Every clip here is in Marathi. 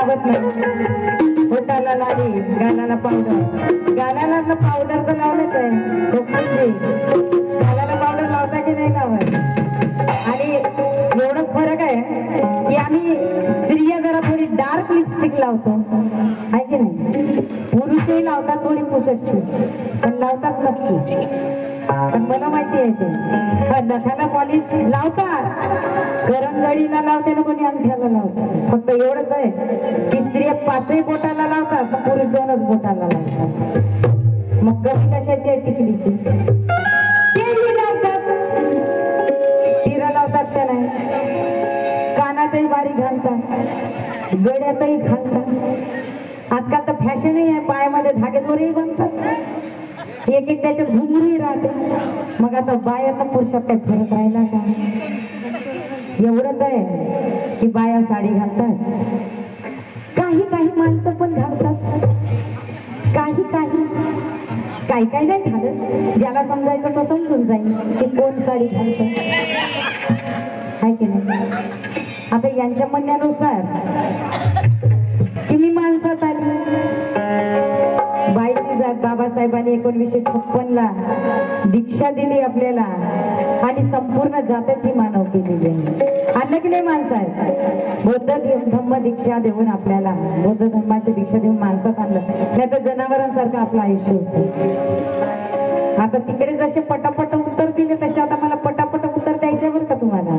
लावत नाही, पोटाला लाली, गालाला पावडर. गालाला पावडर तर लावलंच आहे स्वप्नीलजी, गालाला पावडर लावता की नाही लावत? आणि एवढंच फरक आहे की आम्ही स्त्रिया जरा थोडी डार्क लिपस्टिक लावतो, आहे की नाही? पुरुषही लावतात थोडी पुसटशी, पण लावतात नक्की. पण मला माहिती आहे ते नखाला पॉलिश लावतात, करंगडीला लावते ना कोणी अंगठ्याला लावतात. फक्त एवढंच आहे की स्त्रिया 5ही बोटाला लावतात, पुरुष 2च बोटाला लावतात. मग कमी कशाची आहे टिकलीची? टिकली लावतात, तिरा लावतात का नाही? कानातही बारीक घालतात, गड्यातही घालतात. आजकाल तर फॅशनही आहे, पायामध्ये धागेदोरेही बनतात, एक एक त्याच्यात घुंगरूही राहते. मग आता बाया तर पुरुषात काही फरक राहिला का? एवढंच आहे की बाया साडी घालतात, काही काही माणसं पण घालतात, काही काही काही काही नाही घालत. ज्याला समजायचं तो समजून जाईल की कोण साडी घालतं, आहे की नाही? आता यांच्या म्हणण्यानुसार की मी माणसात आली, बाईची जात बाबासाहेबांनी 1956ला दीक्षा दिली आपल्याला आणि संपूर्ण जातीची मानवती दिली. आणलं की नाही माणसात? बौद्ध धम्म दीक्षा देऊन आपल्याला, बौद्ध धर्माची दीक्षा देऊन माणसात आणलं, नाही तर जनावरांसारखं आपलं आयुष्य होतं. आता तिकडे जसे पटापट उत्तर दिले तसे आता मला पटापट उत्तर द्यायचे बरं का तुम्हाला.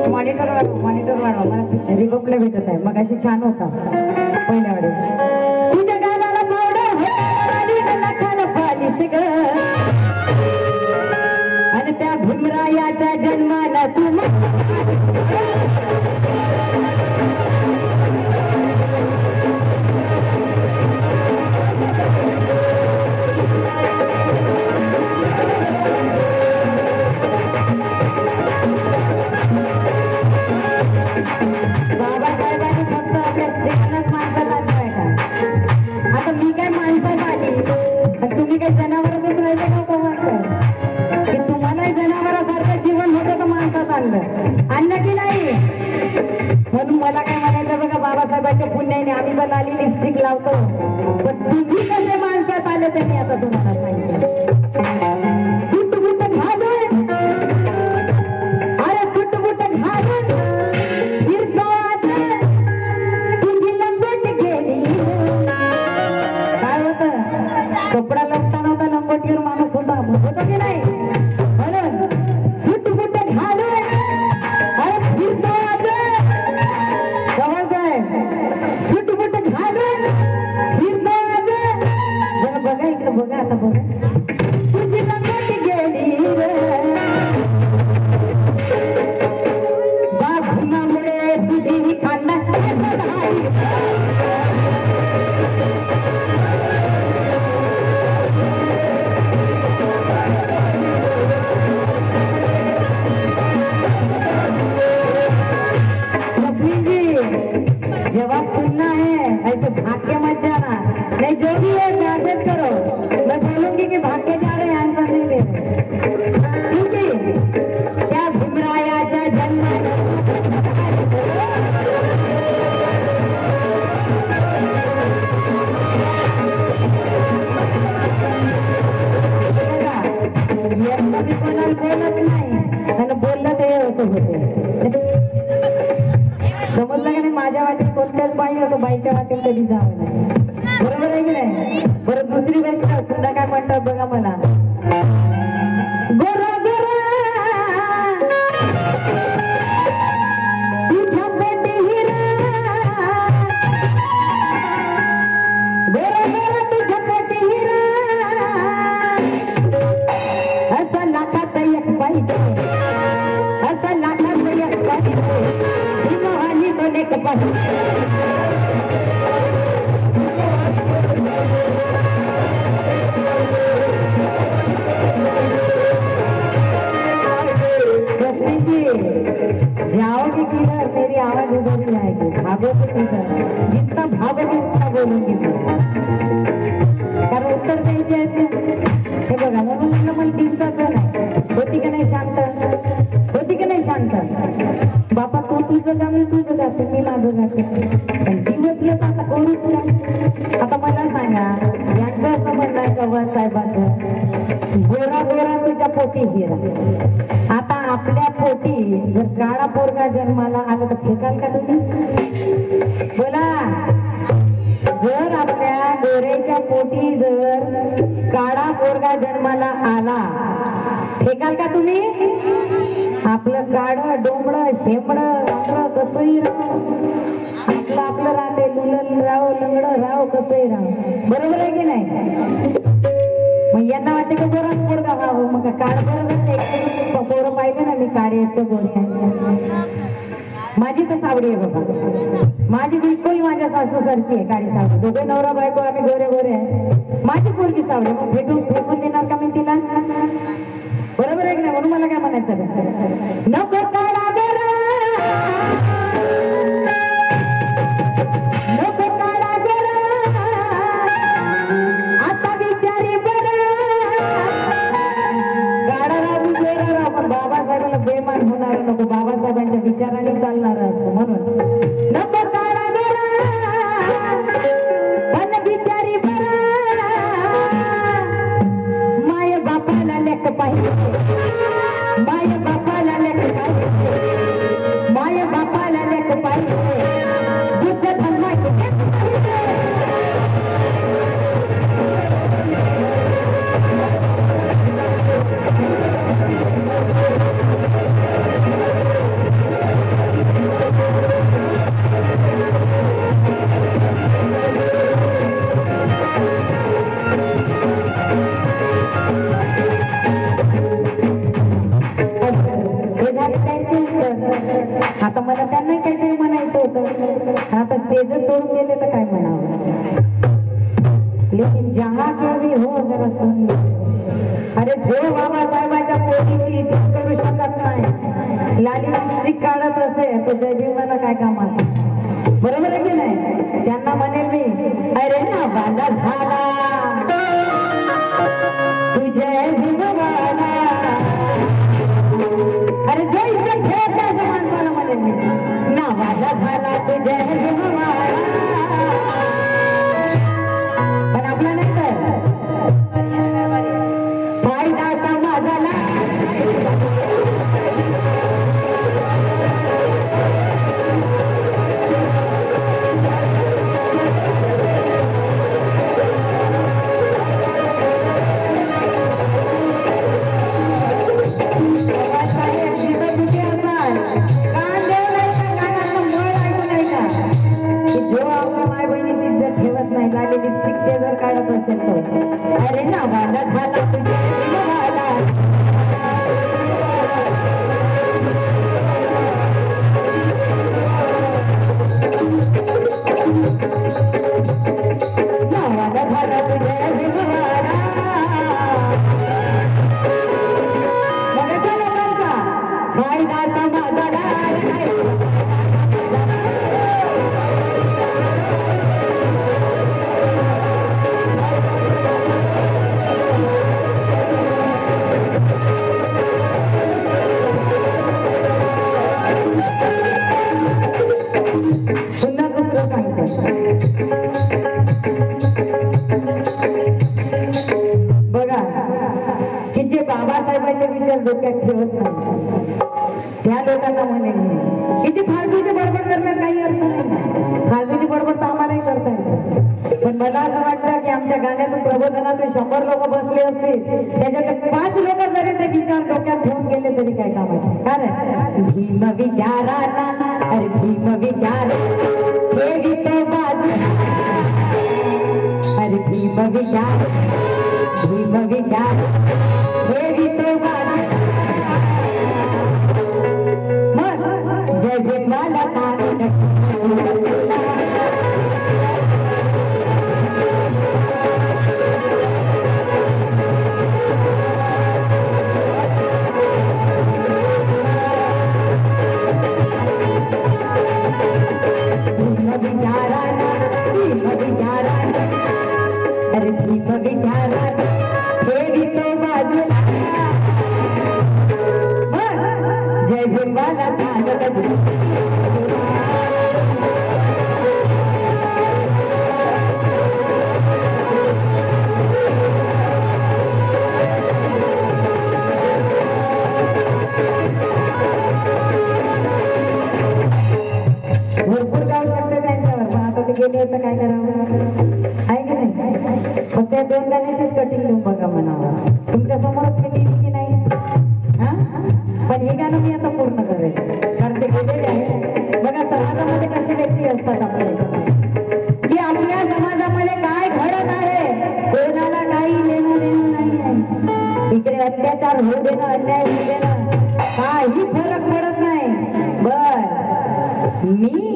मॉनिटर वाढवा, मला रिपोर्टला भेटत आहे. मग अशी छान होता पहिल्या वेळेस. तुझ्या गालाला पावडर आणि नखाला पालिश ग, आणि त्या भीमरायाच्या जन्माला तू बाबासाहेबांनी फक्त आपल्या स्त्रियांनाच माणसात आणलंय का? आता मी काय माणसात आली, तुम्ही काय जनावरातच राहिले का माणसं? की तुम्हाला जनावरासारखं जीवन होतं तर माणसात आणलं की नाही? म्हणून मला काय म्हणायचं बघा, बाबासाहेबांच्या पुण्याने आम्ही तर लाली लिपस्टिक लावतो, पण तुम्ही कसे माणसात आले ते मी आता तुम्हाला सांगितलं. सुटबुट घालून, अरे सुटबुट घालून कपडा लागता नव्हता, लंगोटीवर माणूस होता, होतो की नाही? म्हणून सुटबुट घालून अरे फिरतो साहेब, सुटबुट घालून फिरतो. जरा बघा इकडे, बघा आता, बघा तुझी लंगोटी गेली बाबुनामुळे, तुझी खांदा जवाब सुनना है, ऐसे भाग के मत जाना, नहीं जो भी है मैसेज करो, मैं बोलूंगी कि भाग के जा रहे हैं, आंसर नहीं दे रहे, ठीक है? क्या भीमरायाच्या जन्माला मी कोणाला बोलत नाही, आणि बोललं ते असं होते. समजलं का नाही? माझ्या वाटेत कोणत्याच बाई असं बाईच्या वाटेत कधी जावं नाही, बरोबर आहे की नाही? बरं, दुसरी गोष्ट पुन्हा काय म्हणतात बघा मला. गोरा गोरा तुझ्या पोटी हिरा, गोरा गोरा तुझ्या पोटी हिरा, असं लाखात एक पाहिजे, असं लाखात एक पाहिजे, एक पाहिजे. जाओगे किधर, मेरी आवाज उधर ही आएगी, भागोगे किधर, जितना भागोगे उतना बोलूंगी. कारण उत्तर द्यायचे आहेत हे बघा, म्हणून म्हटलं मला दिवसाचं नाही. होती का नाही शांत? होती का नाही शांत? बापा तू तुझं मी तुझं गाते, मी माझं गाते. पण ती उचलं तर आता कोण उचलं? आता मला सांगा, यांचं असं म्हणणं आहे गवार साहेबांचं, गोरा गोरा तुझ्या पोटी हिरा. आता आपल्या पोटी जर काळा पोरगा जन्माला आला तर फेकाल का तुम्ही? बोला. जर आपल्या गोऱ्याच्या पोटी जर काळा पोरगा जन्माला आला, फेकाल का तुम्ही? आपलं काढ डोंबड शेंबड वांगड कसंही राव, आपलं आपलं राहते, लुलन राव लंगड राव कसंही राव. बरोबर आहे की नाही? मग यांना वाटते की गोरा पोरगा व्हावं, मग काढ बरोबर पोरं पाहिजे ना, मी काढे येतं गोरे आहे. माझी तर सावडी आहे बाबा, माझी बिलकुल माझ्या सासू सारखी आहे काळी सावडी. दोघे नवरा बायको आम्ही गोरे गोरे आहे. माझी पोरगी सावडी, मग फेकून देणार का मी तिला? बरोबर आहे की नाही? म्हणून मला काय म्हणायचं, नको काढा गोरा, नको काढा गोरा, आता विचारी बरं. काढाला गोरा राव, पण बाबासाहेबाला बेमान होणार नको, बाबासाहेबांच्या विचाराने चालणार असं. म्हणून नको काढा गोरा, पण विचारी बरं. माय बापाला लेक पाहिजे, माय बापाला लेक पाहिजे, माय बापाला लेक पाहिजे, बुद्ध धर्माशी आता मला त्यांना काहीतरी म्हणायचं होतं. आता स्टेज सोडून गेले तर काय म्हणावं. लेकिन जहा कभी हो जरा सुन. अरे जो बाबासाहेबांच्या पोटीची इज्जत करू शकत नाही, लाली लिपस्टिक काढत असे तो जय भीमाला काय कामाचं? बरोबर आहे की नाही? त्यांना म्हणेल मी, अरे नावाला झाला तू जय भीमवाला. अरे जो इज्जत ठेवत नाही अशा माणसाला म्हणेल मी, नावाला झाला तू जय भीमवाला. पण आपला नाही तर फायदा समाजाला. लाली लिपस्टिक जर काढत असेल तो, अरे नावाला झाला तुझ्या भीमवाला. नावाला झाला तुझ्या भीमवाला. मगाच्या लोकांचा फायदा समाजाला. बघा की जे बाबासाहेबांचे विचार डोक्यात ठेवत नाही त्या लोकांना म्हणेल की जे फालतूची बडबड करण्यात काही अर्थ नाही. फालतूची बडबड तर आम्हालाही करता येते, पण मला असं वाटतं की आमच्या गाण्यातून प्रबोधनातून 100 लोक बसले असतील, त्याच्यात 5 लोक जरी ते विचार डोक्यात ठेवून गेले तरी काय कामाचे. कारण भीम विचाराला, अरे भीम विचार हे तो बाजू, अरे भीम विचार, भीम विचार हे तो बाजू. मग जय भीमाला अरे भीम विचारा हे तो बाजूला. गेले तर काय करावं आहे की नाही. फक्त त्या 2 गाण्याचीच कटिंग देऊन बघा म्हणावं. तुमच्या समोरच मी केली की नाही हा. पण हे गाणं मी आता पूर्ण करेल कारण ते गेलेले आहे. बघा समाजामध्ये कसे व्यक्ती असतात आपल्या की आपल्या समाजामध्ये काय घडत आहे कोणाला काही देणं देणं नाही आहे. इकडे अत्याचार होऊ देणं अन्याय होऊ देणं काही फरक पडत नाही. बर मी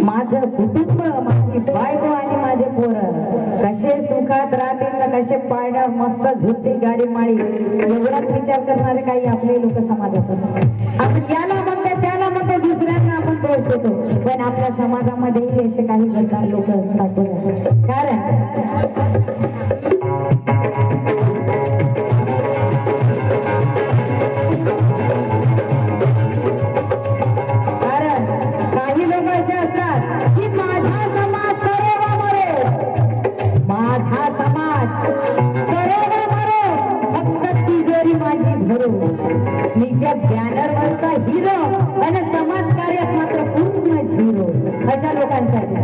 माझं कुटुंब माझी बायको आणि माझे पोरं कसे सुखात राहतील ना कसे पायड्या मस्त झुलतील गाडी माळी एवढाच विचार करणारे काही आपले लोक समाजात असतात. आपण याला म्हणतो त्याला म्हणतो दुसऱ्यांना आपण दोष देतो पण आपल्या समाजामध्येही असे काही गद्दार लोक असतात. कारण काही लोक असे असतात की माझा समाज करे वा मरे माझा समाज करे वा मरे फक्त तिजोरी माझी भरो. मी त्या बॅनरवरचा हिरो आणि समाज कार्यात मात्र पूर्ण झिरो. अशा लोकांसाठी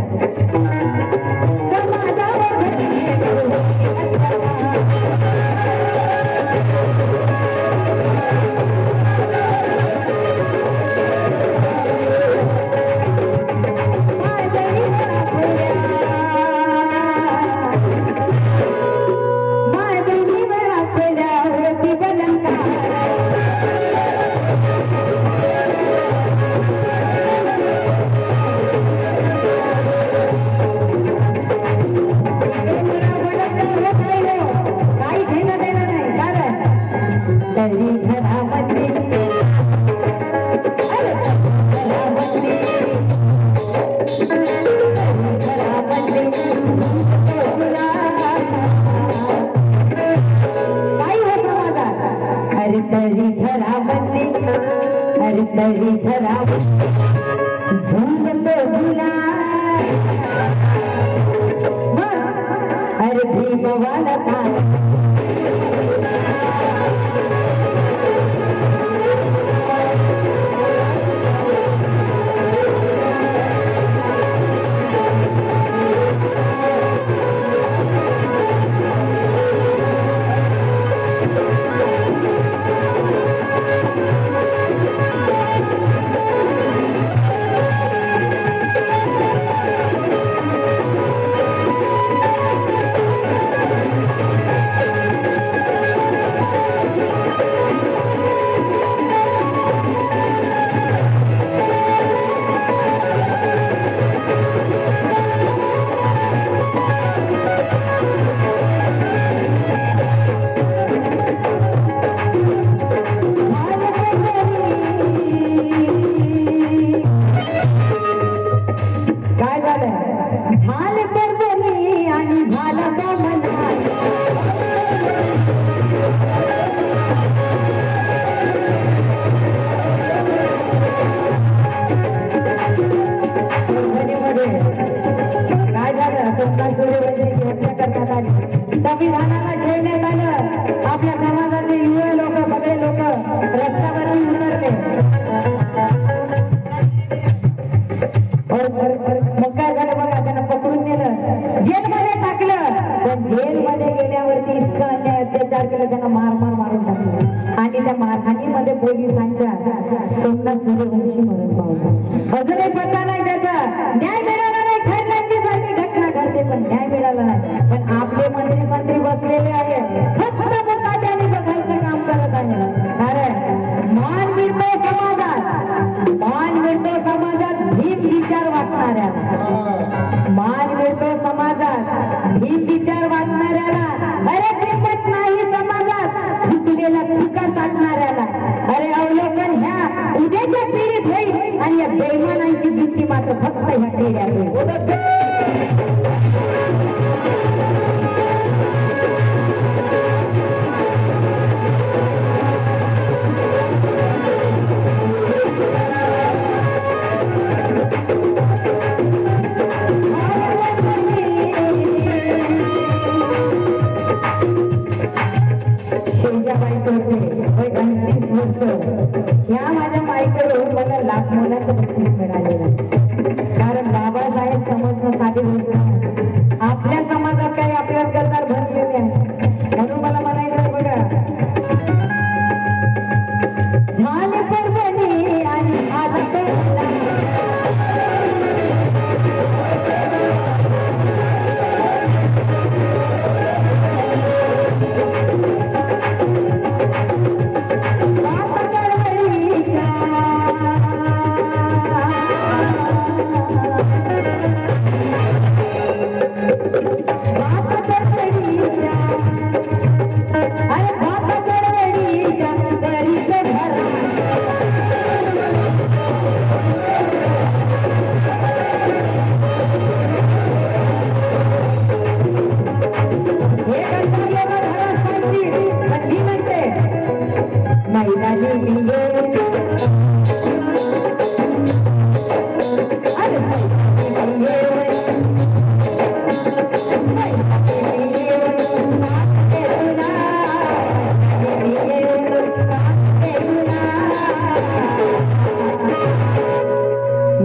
संविधानाला छेडण्यात आलं. आपल्या समाजाचे युवा लोक सगळे लोक रस्त्यावरती उतरले. मग काय झालं बघा त्यांना पकडून नेलं जेलमध्ये टाकलं. पण जेलमध्ये गेल्यावरती इतका अन्याय अत्याचार केला त्यांना मारून टाकलं आणि त्या मारहाणीमध्ये पोलिसांच्या सोमनाथ सूर्यवंशी मरण पावला. अजूनही पत्ता नाही त्याचा. न्याय मिळाला नाही. खैरलांची सारखी घटना घडते पण न्याय मिळाला नाही. पण आपले मंत्री बसलेले आहेत फक्त बघायचं काम करत आहे. कारण मान मिळतो समाजात भीम विचार वाटणाऱ्याला. मान मिळतो समाजात भीम विचार वाटणाऱ्याला. अरे किंमत नाही समाजात चुकलेला चुका टाकणाऱ्याला. अरे अवलोकन ह्या उद्याच्या पिढीत होईल आणि या बेईमानांची गिनती मात्र फक्त ह्या पिढ्यात होईल. या माझ्या माईकडून मला लाख मोलाचं बक्षीस मिळालेलं. कारण बाबासाहेब समज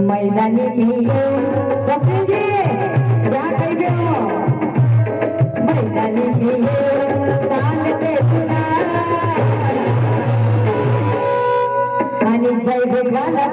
मैदानी पियो सपने क्या कहियो मैदानी पियो सांगते तुला आणि जय देवाला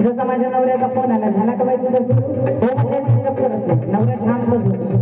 जसा माझ्या नवऱ्याचा फोन आला झाला का बाई तुझा सुरू हो म्हणजे डिस्टर्ब करत नाही नवरा शांत बसतो